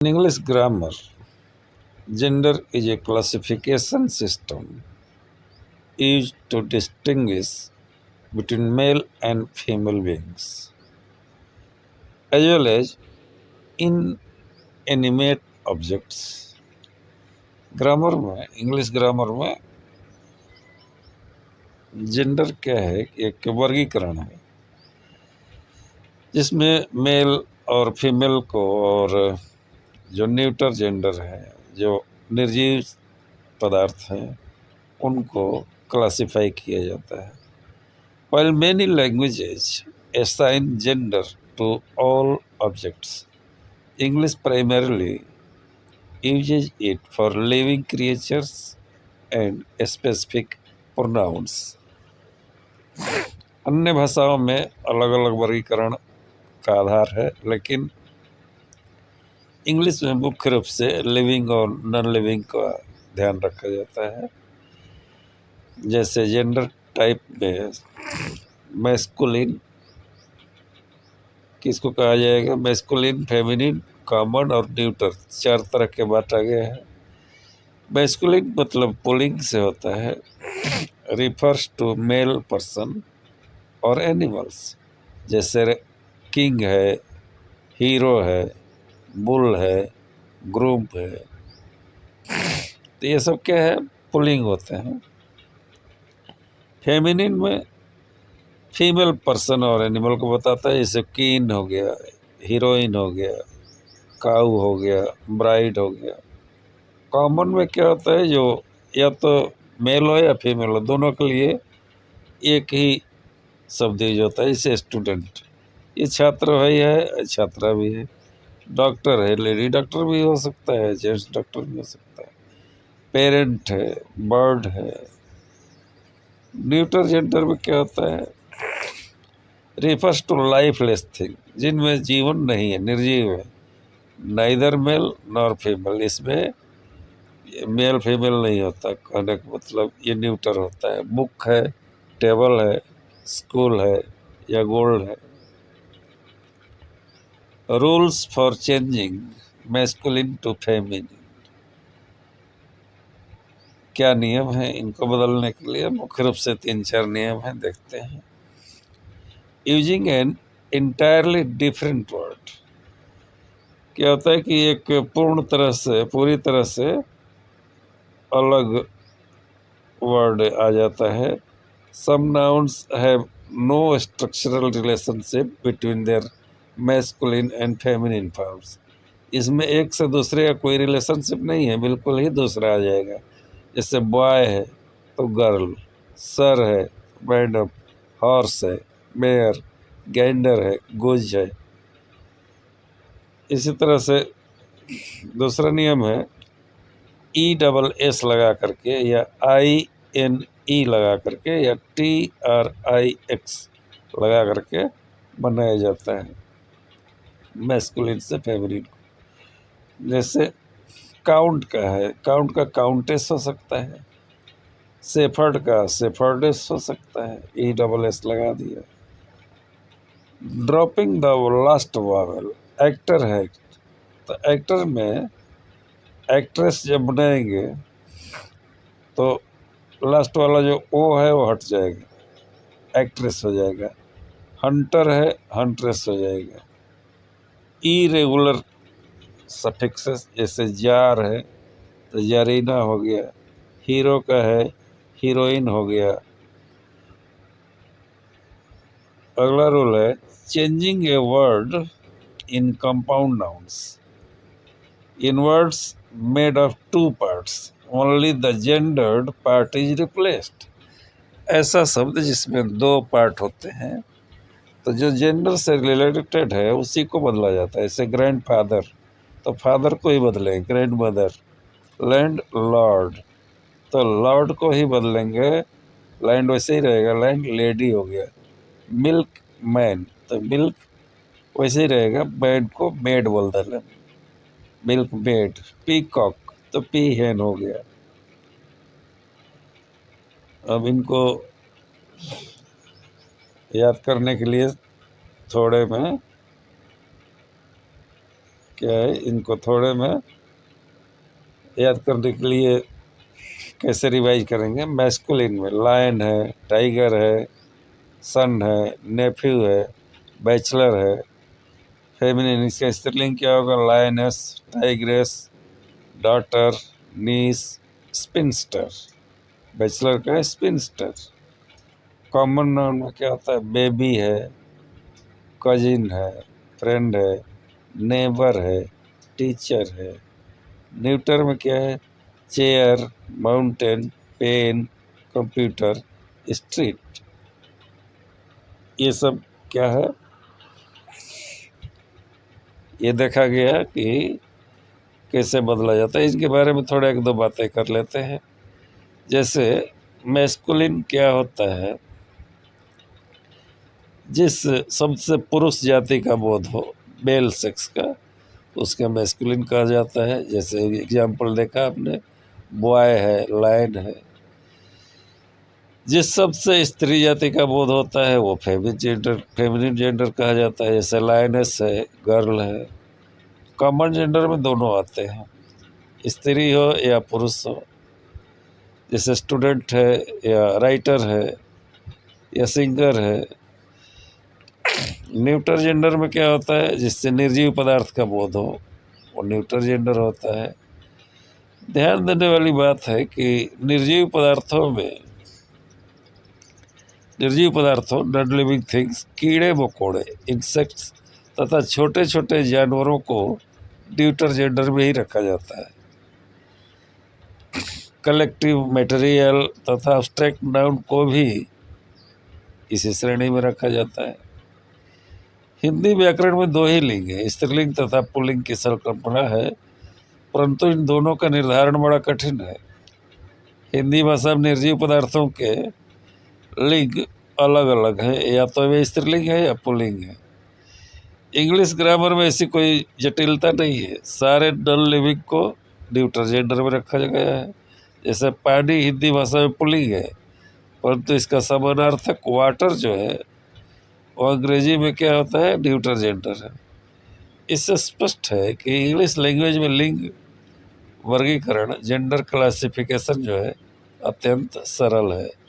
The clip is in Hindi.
In English grammar, gender is a classification system used to distinguish between male and female beings, as well as inanimate objects. Grammar में, इंग्लिश ग्रामर में जेंडर क्या है कि एक वर्गीकरण है जिसमें मेल और फीमेल को और जो न्यूटर जेंडर है, जो निर्जीव पदार्थ हैं, उनको क्लासिफाई किया जाता है. While many languages assign gender to all objects, English primarily uses it for living creatures and specific pronouns. अन्य भाषाओं में अलग अलग वर्गीकरण का आधार है, लेकिन इंग्लिश में मुख्य रूप से लिविंग और नॉन लिविंग का ध्यान रखा जाता है. जैसे जेंडर टाइप में मैस्कुलिन किसको कहा जाएगा? मैस्कुलिन, फेमिनिन, कॉमन और न्यूटर, 4 तरह के बांटा गया है. मैस्कुलिन मतलब पुल्लिंग से होता है, रिफर्स टू मेल पर्सन और एनिमल्स, जैसे किंग है, हीरो है, बुल है, ग्रूम है. तो ये सब क्या है? पुल्लिंग होते हैं. फेमिनिन में फीमेल पर्सन और एनिमल को बताता है, जैसे क्वीन हो गया, हीरोइन हो गया, काऊ हो गया, ब्राइड हो गया. कॉमन में क्या होता है? जो या तो मेल हो या फीमेल हो, दोनों के लिए एक ही शब्द यूज होता है. जैसे स्टूडेंट, ये छात्र भाई है, छात्रा भी है. डॉक्टर है, लेडी डॉक्टर भी हो सकता है, जेंट्स डॉक्टर भी हो सकता है. पेरेंट है, बर्ड है. न्यूटर जेंडर में क्या होता है? रिफर्स टू लाइफलेस थिंग, जिनमें जीवन नहीं है, निर्जीव है. नाइदर मेल नॉर फीमेल, इसमें मेल फीमेल नहीं होता. कहने का मतलब ये न्यूटर होता है. बुक है, टेबल है, स्कूल है या गोल्ड है. Rules for changing masculine to feminine, क्या नियम है इनको बदलने के लिए? मुख्य रूप से 3-4 नियम हैं, देखते हैं. Using an entirely different word, क्या होता है कि एक पूरी तरह से अलग वर्ड आ जाता है. Some nouns have no structural relationship between their masculine and feminine forms. इसमें एक से दूसरे का कोई रिलेशनशिप नहीं है, बिल्कुल ही दूसरा आ जाएगा. जैसे बॉय है तो गर्ल, सर है, मैडम, हॉर्स है, मेयर, गैंडर है, गुज है. इसी तरह से दूसरा नियम है ESS लगा करके या INE लगा करके या TRIX लगा करके बनाया जाता है मैस्कुलिन से फेमिनिन को. जैसे काउंट का है, काउंट का काउंटेस हो सकता है. सेफर्ड का सेफर्डेस हो सकता है, ESS लगा दिया. Dropping the last Wavell, actor है तो एक्टर में एक्ट्रेस जब बनाएंगे तो लास्ट वाला जो ओ है वो हट जाएगा, एक्ट्रेस हो जाएगा. हंटर है, हंट्रेस हो जाएगा. इरेगुलर सफिक्सेस, जैसे जार है तो जारीना हो गया. हीरो का है, हीरोइन हो गया. अगला रूल है changing a word in compound nouns. In words made of 2 parts, only the gendered part is replaced. ऐसा शब्द जिसमें 2 पार्ट होते हैं तो जो जेंडर से रिलेटेड है उसी को बदला जाता है. जैसे ग्रैंड फादर, तो फादर को ही बदलेंगे. Grand mother. लैंड लॉर्ड, तो लॉर्ड को ही बदलेंगे, लैंड वैसे ही रहेगा, लैंड लेडी हो गया. मिल्क मैन, तो मिल्क वैसे ही रहेगा, मैन को मेड बोल देना, मिल्क मेड. पीकॉक, तो पी हेन हो गया. अब इनको याद करने के लिए थोड़े में क्या है, इनको थोड़े में याद करने के लिए कैसे रिवाइज करेंगे। मैस्कुलिन में लायन है, टाइगर है, सन है, नेफ्यू है, बैचलर है। फेमिनिन इसका स्त्रीलिंग क्या होगा, लायनेस, टाइग्रेस, डॉटर, नीस, स्पिंस्टर। बैचलर का है स्पिंस्टर। कॉमन नाउन में क्या होता है, बेबी है, कजिन है, फ्रेंड है, नेबर है, टीचर है। न्यूटर में क्या है, chair, mountain, pen, computer, street. ये सब क्या है, ये देखा गया कि कैसे बदला जाता है। इसके बारे में थोड़ा एक दो बातें कर लेते हैं। जैसे मैस्कुलिन क्या होता है, जिस सबसे पुरुष जाति का बोध हो, मेल सेक्स का, उसका मैस्कुलिन कहा जाता है। जैसे एग्जाम्पल देखा आपने, बॉय है, लायन है। जिस सबसे स्त्री जाति का बोध होता है वो फेमिनिन जेंडर कहा जाता है। जैसे लायनेस है, गर्ल है। कॉमन जेंडर में दोनों आते हैं, स्त्री हो या पुरुष हो। जैसे स्टूडेंट है या राइटर है या सिंगर है। न्यूटर जेंडर में क्या होता है, जिससे निर्जीव पदार्थ का बोध हो, वो न्यूटर जेंडर होता है। ध्यान देने वाली बात है कि निर्जीव पदार्थों नॉन लिविंग थिंग्स, कीड़े मकोड़े, इंसेक्ट्स तथा छोटे छोटे जानवरों को न्यूटर जेंडर में ही रखा जाता है। कलेक्टिव, मटेरियल तथा एब्स्ट्रैक्ट नाउन को भी इसी श्रेणी में रखा जाता है। हिंदी व्याकरण में दो ही लिंग है, स्त्रीलिंग तथा पुल्लिंग की संकल्पना है, परंतु इन दोनों का निर्धारण बड़ा कठिन है। हिंदी भाषा में निर्जीव पदार्थों के लिंग अलग अलग है, या तो वे स्त्रीलिंग है या पुल्लिंग है। इंग्लिश ग्रामर में ऐसी कोई जटिलता नहीं है, सारे नॉन लिविंग को न्यूटर जेंडर में रखा गया है। जैसे पानी हिंदी भाषा में पुल्लिंग है, परंतु इसका समानार्थक वाटर जो है वो अंग्रेजी में क्या होता है, न्यूटर जेंडर है। इससे स्पष्ट है कि इंग्लिश लैंग्वेज में लिंग वर्गीकरण, जेंडर क्लासिफिकेशन जो है अत्यंत सरल है।